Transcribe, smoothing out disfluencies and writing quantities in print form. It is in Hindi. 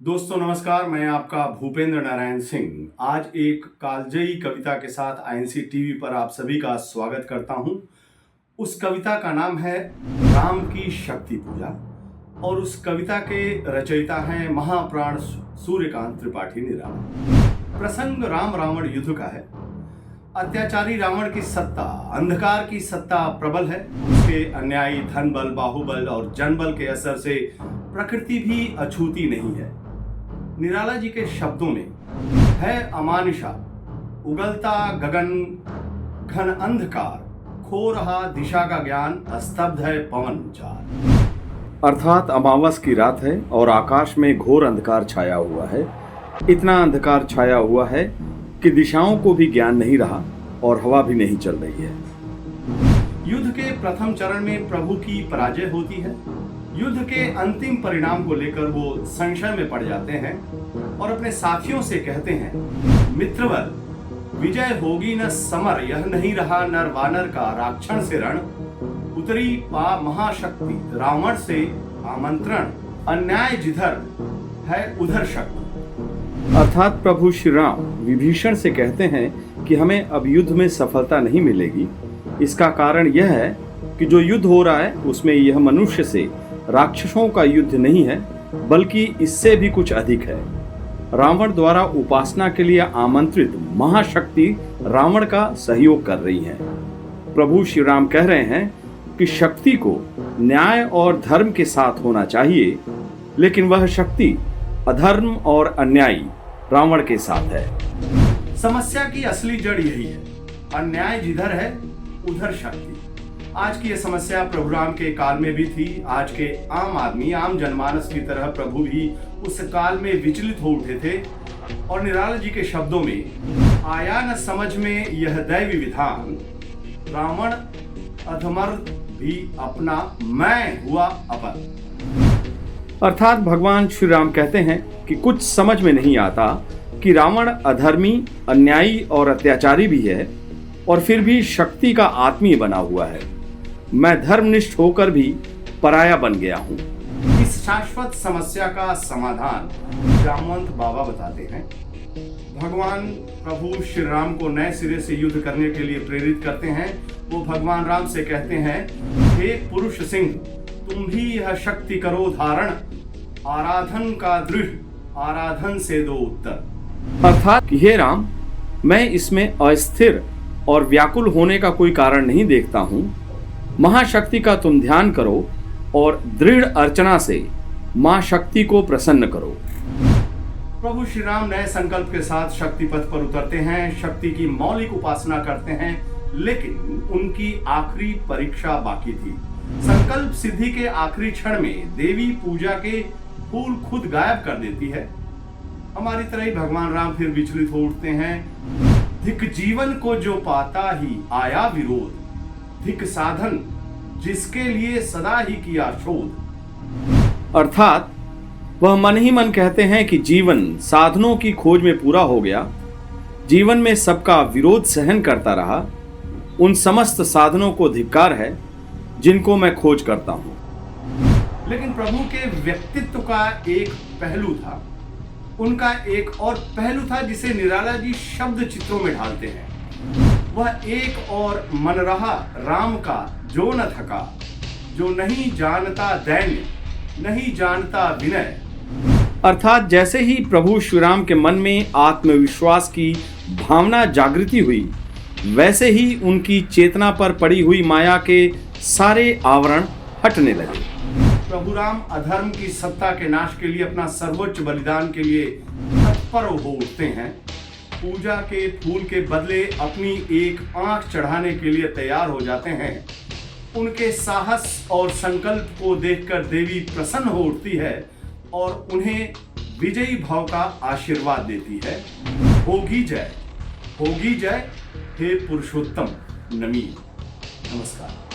दोस्तों नमस्कार, मैं आपका भूपेंद्र नारायण सिंह आज एक कालजयी कविता के साथ आईएनसी टीवी पर आप सभी का स्वागत करता हूं। उस कविता का नाम है राम की शक्ति पूजा और उस कविता के रचयिता हैं महाप्राण सूर्यकांत त्रिपाठी निराला। प्रसंग राम रावण युद्ध का है। अत्याचारी रावण की सत्ता, अंधकार की सत्ता प्रबल है। उसके अन्यायी धन बल, बाहुबल और जनबल के असर से प्रकृति भी अछूती नहीं है। निराला जी के शब्दों में है अमानिशा, उगलता गगन घन अंधकार, खो रहा दिशा का ज्ञान, स्तब्ध है पवन चार। अर्थात अमावस की रात है और आकाश में घोर अंधकार छाया हुआ है। इतना अंधकार छाया हुआ है कि दिशाओं को भी ज्ञान नहीं रहा और हवा भी नहीं चल रही है। युद्ध के प्रथम चरण में प्रभु की पराजय होती है। युद्ध के अंतिम परिणाम को लेकर वो संशय में पड़ जाते हैं और अपने साथियों से कहते हैं, मित्रवर विजय होगी न समर, यह नहीं रहा नर वानर का राक्षण से रण, उतरी पा महाशक्ति रावण से आमंत्रण, अन्याय जिधर है उधर शक्ति। अर्थात प्रभु श्री राम विभीषण से कहते हैं कि हमें अब युद्ध में सफलता नहीं मिलेगी। इसका कारण यह है कि जो युद्ध हो रहा है उसमें यह मनुष्य से राक्षसों का युद्ध नहीं है, बल्कि इससे भी कुछ अधिक है। रावण द्वारा उपासना के लिए आमंत्रित महाशक्ति रावण का सहयोग कर रही है। प्रभु श्री राम कह रहे हैं कि शक्ति को न्याय और धर्म के साथ होना चाहिए, लेकिन वह शक्ति अधर्म और अन्यायी रावण के साथ है। समस्या की असली जड़ यही है, अन्याय जिधर है उधर शक्ति। आज की यह समस्या प्रभु राम के काल में भी थी। आज के आम आदमी, आम जनमानस की तरह प्रभु भी उस काल में विचलित हो उठे थे और निराला जी के शब्दों में आया न समझ में यह दैवी विधान, रावण अधमर्द भी अपना मैं हुआ अपर। अर्थात भगवान श्री राम कहते हैं कि कुछ समझ में नहीं आता कि रावण अधर्मी, अन्यायी और अत्याचारी भी है और फिर भी शक्ति का आत्मी बना हुआ है। मैं धर्मनिष्ठ होकर भी पराया बन गया हूँ। इस शाश्वत समस्या का समाधान जामवंत बाबा बताते हैं। भगवान प्रभु श्री राम को नए सिरे से युद्ध करने के लिए प्रेरित करते हैं। वो भगवान राम से कहते हैं, हे पुरुष सिंह, तुम भी यह शक्ति करो धारण, आराधन का दृढ़, आराधन से दो उत्तर। अर्थात हे राम, मैं इसमें अस्थिर और व्याकुल होने का कोई कारण नहीं देखता हूँ। महाशक्ति का तुम ध्यान करो और दृढ़ अर्चना से मां शक्ति को प्रसन्न करो। प्रभु श्री राम नए संकल्प के साथ शक्ति पथ पर उतरते हैं, शक्ति की मौलिक उपासना करते हैं, लेकिन उनकी आखिरी परीक्षा बाकी थी। संकल्प सिद्धि के आखिरी क्षण में देवी पूजा के फूल खुद गायब कर देती है। हमारी तरह ही भगवान राम फिर विचलित हो उठते हैं। धिक जीवन को जो पाता ही आया विरोध, धिक साधन जिसके लिए सदा ही किया शोध। अर्थात वह मन ही मन कहते हैं कि जीवन साधनों की खोज में पूरा हो गया। जीवन में सबका विरोध सहन करता रहा। उन समस्त साधनों को धिक्कार है जिनको मैं खोज करता हूं। लेकिन प्रभु के व्यक्तित्व का एक पहलू था, उनका एक और पहलू था जिसे निराला जी शब्द चित्रों में ढालते हैं। वह एक और मन रहा राम का जो न थका, जो नहीं जानता दैन्य, नहीं जानता विनय। अर्थात जैसे ही प्रभु श्री राम के मन में आत्मविश्वास की भावना जागृति हुई, वैसे ही उनकी चेतना पर पड़ी हुई माया के सारे आवरण हटने लगे। प्रभु राम अधर्म की सत्ता के नाश के लिए अपना सर्वोच्च बलिदान के लिए तत्पर हो उठते हैं। पूजा के फूल के बदले अपनी एक आंख चढ़ाने के लिए तैयार हो जाते हैं। उनके साहस और संकल्प को देखकर देवी प्रसन्न हो उठती है और उन्हें विजयी भाव का आशीर्वाद देती है। होगी जय, होगी जय, हे पुरुषोत्तम नमी। नमस्कार।